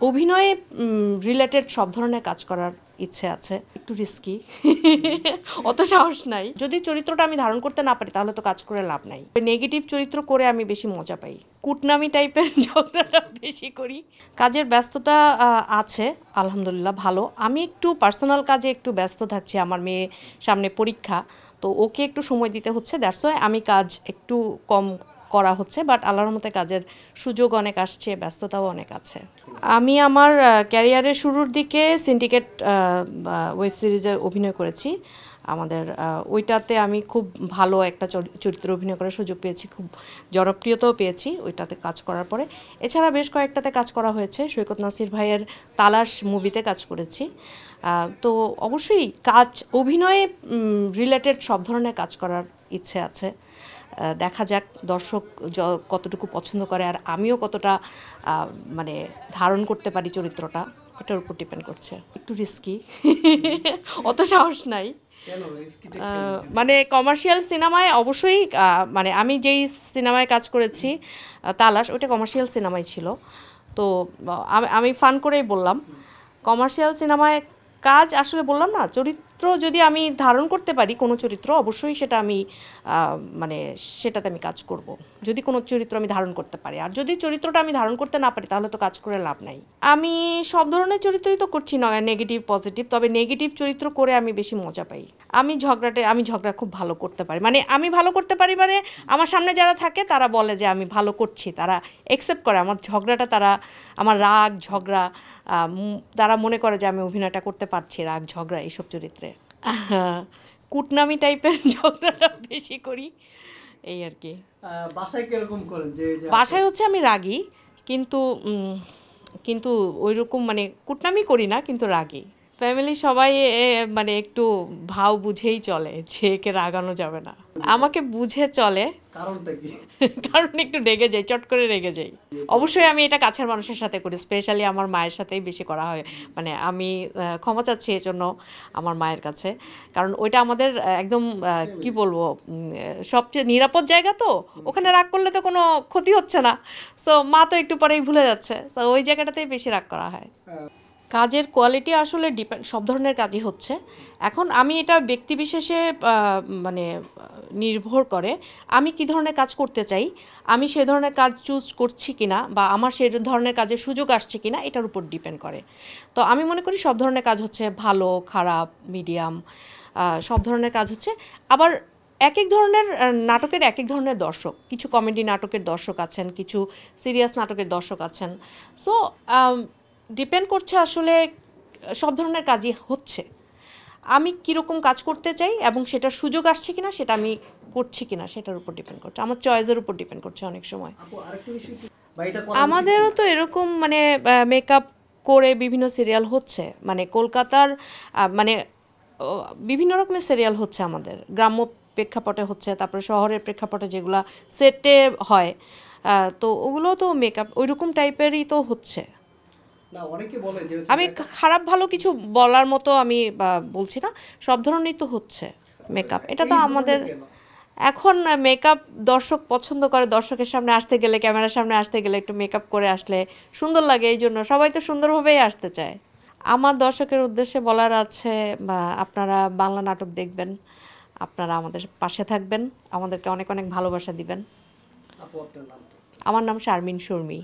অভিনয়ে রিলেটেড সব ধরনের কাজ করার ইচ্ছে আছে, একটু রিস্কি, অত সাহস নাই। যদি চরিত্রটা আমি ধারণ করতে না পারি তাহলে তো কাজ করে লাভ নাই। নেগেটিভ চরিত্র করে আমি বেশি মজা পাই, কুটনামি টাইপের ঝগড়াটা বেশি করি। কাজের ব্যস্ততা আছে আলহামদুলিল্লাহ ভালো। আমি একটু পার্সোনাল কাজে একটু ব্যস্ত থাকছি, আমার মেয়ে সামনে পরীক্ষা, তো ওকে একটু সময় দিতে হচ্ছে, দ্যাটস ওয়াই আমি কাজ একটু কম করা হচ্ছে, বাট আল্লাহর মতে কাজের সুযোগ অনেক আসছে, ব্যস্ততাও অনেক আছে। আমি আমার ক্যারিয়ারের শুরুর দিকে সিন্ডিকেট ওয়েব সিরিজে অভিনয় করেছি। আমাদের ওইটাতে আমি খুব ভালো একটা চরিত্রে অভিনয় করার সুযোগ পেয়েছি, খুব জনপ্রিয়তাও পেয়েছি ওইটাতে কাজ করার পরে। এছাড়া বেশ কয়েকটাতে কাজ করা হয়েছে, সৈকত নাসির ভাইয়ের তালাশ মুভিতে কাজ করেছি। তো অবশ্যই কাজ অভিনয়ে রিলেটেড সব ধরনের কাজ করার ইচ্ছে আছে। দেখা যাক দর্শক কতটুকু পছন্দ করে আর আমিও কতটা মানে ধারণ করতে পারি চরিত্রটা, এটার উপর ডিপেন্ড করছে। একটু রিস্কি, অত সাহস নাই। মানে কমার্শিয়াল সিনেমায় অবশ্যই, মানে আমি যেই সিনেমায় কাজ করেছি তালাশ, ওইটা কমার্শিয়াল সিনেমাই ছিল। তো আমি ফান করেই বললাম কমার্শিয়াল সিনেমায় কাজ, আসলে বললাম না, চরিত্র যদি আমি ধারণ করতে পারি কোনো চরিত্র, অবশ্যই সেটা আমি মানে সেটাতে আমি কাজ করব, যদি কোনো চরিত্র আমি ধারণ করতে পারি। আর যদি চরিত্রটা আমি ধারণ করতে না পারি তাহলে তো কাজ করে লাভ নাই। আমি সব ধরনের চরিত্রই তো করছি না, নেগেটিভ পজিটিভ, তবে নেগেটিভ চরিত্র করে আমি বেশি মজা পাই। আমি ঝগড়া খুব ভালো করতে পারি, মানে আমি ভালো করতে পারি মানে আমার সামনে যারা থাকে তারা বলে যে আমি ভালো করছি, তারা অ্যাকসেপ্ট করে আমার ঝগড়াটা, তারা আমার রাগ ঝগড়া, তারা মনে করে যে আমি অভিনয়টা করতে পারছি রাগ ঝগড়া এইসব চরিত্রে। কুটনামি টাইপের ঝগড়াটা বেশি করি, এই আর কি। বাসায় কিরকম করেন? বাসায় হচ্ছে আমি রাগী, কিন্তু কিন্তু ওই রকম মানে কুটনামি করি না, কিন্তু রাগী। ফ্যামিলি সবাই মানে একটু ভাও বুঝেই চলে যে একে রাগানো যাবে না, আমাকে বুঝে চলে। কারণটা কি? কারণ একটু রেগে যাই, চট করে রেগে যাই। অবশ্যই আমি এটা কাছের মানুষের সাথে করি, স্পেশালি আমার মায়ের সাথেই বেশি করা হয়। মানে আমি ক্ষমা চাচ্ছি এই জন্য আমার মায়ের কাছে, কারণ ওইটা আমাদের একদম কি বলবো, সবচেয়ে নিরাপদ জায়গা, তো ওখানে রাগ করলে তো কোনো ক্ষতি হচ্ছে না। সো মা তো একটু পরেই ভুলে যাচ্ছে, তো ওই জায়গাটাতেই বেশি রাগ করা হয়। কাজের কোয়ালিটি আসলে ডিপেন্ড, সব ধরনের কাজই হচ্ছে। এখন আমি এটা ব্যক্তিবিশেষে মানে নির্ভর করে আমি কী ধরনের কাজ করতে চাই, আমি সে ধরনের কাজ চুজ করছি কিনা, বা আমার সে ধরনের কাজের সুযোগ আসছে কিনা, এটার উপর ডিপেন্ড করে। তো আমি মনে করি সব ধরনের কাজ হচ্ছে ভালো, খারাপ, মিডিয়াম, সব ধরনের কাজ হচ্ছে। আবার এক এক ধরনের নাটকের এক এক ধরনের দর্শক, কিছু কমেডি নাটকের দর্শক আছেন, কিছু সিরিয়াস নাটকের দর্শক আছেন। সো ডিপেন্ড করছে আসলে সব ধরনের কাজই হচ্ছে। আমি কীরকম কাজ করতে চাই এবং সেটার সুযোগ আসছে কিনা, সেটা আমি করছি কিনা, সেটার উপর ডিপেন্ড করছে, আমার চয়েসের উপর ডিপেন্ড করছে অনেক সময়। আমাদেরও তো এরকম মানে মেকআপ করে বিভিন্ন সিরিয়াল হচ্ছে, মানে কলকাতার মানে বিভিন্ন রকমের সিরিয়াল হচ্ছে, আমাদের গ্রাম্য প্রেক্ষাপটে হচ্ছে, তারপরে শহরের প্রেক্ষাপটে যেগুলো সেটে হয়, তো ওগুলো তো মেকআপ ওই রকম টাইপেরই তো হচ্ছে। আমি খারাপ ভালো কিছু বলার মতো আমি বলছি না, সব ধরনেরই তো হচ্ছে মেকআপ, এটা তো আমাদের এখন মেকআপ দর্শক পছন্দ করে, দর্শকের সামনে আসতে গেলে, ক্যামেরার সামনে আসতে গেলে একটু মেকআপ করে আসলে সুন্দর লাগে, এই জন্য সবাই তো সুন্দরভাবেই আসতে চায়। আমার দর্শকের উদ্দেশ্যে বলার আছে, আপনারা বাংলা নাটক দেখবেন, আপনারা আমাদের পাশে থাকবেন, আমাদেরকে অনেক অনেক ভালোবাসা দিবেন। আমার নাম শারমিন শর্মী।